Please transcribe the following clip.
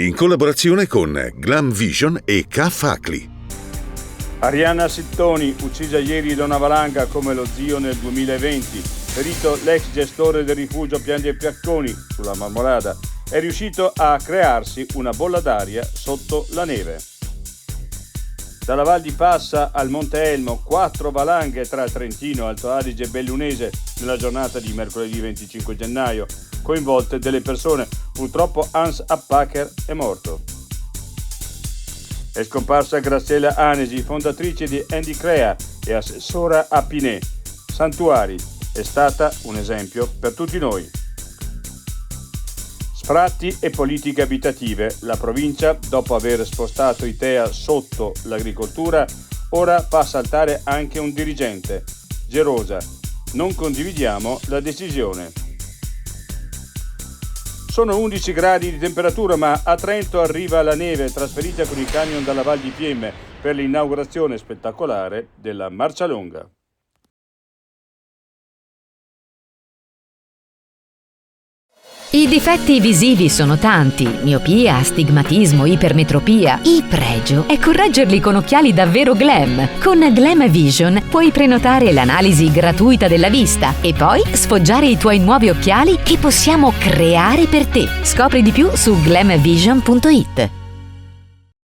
in collaborazione con Glam Vision e K-Facli. Arianna Sittoni, uccisa ieri da una valanga come lo zio nel 2020. Ferito l'ex gestore del rifugio Piagge Piacconi sulla Marmolada. È riuscito a crearsi una bolla d'aria sotto la neve. Dalla Val di Passa al Monte Elmo, 4 valanghe tra Trentino, Alto Adige e Bellunese nella giornata di mercoledì 25 gennaio, coinvolte delle persone. Purtroppo Hans Appacher è morto. È scomparsa Graziella Anesi, fondatrice di Andy Crea e assessora a Pinè. Santuari, è stata un esempio per tutti noi. Sfratti e politiche abitative. La provincia, dopo aver spostato i TEA sotto l'agricoltura, ora fa saltare anche un dirigente. Gerosa. Non condividiamo la decisione. Sono 11 gradi di temperatura, ma a Trento arriva la neve trasferita con i camion dalla Val di Fiemme per l'inaugurazione spettacolare della Marcialonga. I difetti visivi sono tanti: miopia, astigmatismo, ipermetropia. Il pregio è correggerli con occhiali davvero glam. Con Glam Vision puoi prenotare l'analisi gratuita della vista e poi sfoggiare i tuoi nuovi occhiali che possiamo creare per te. Scopri di più su glamvision.it.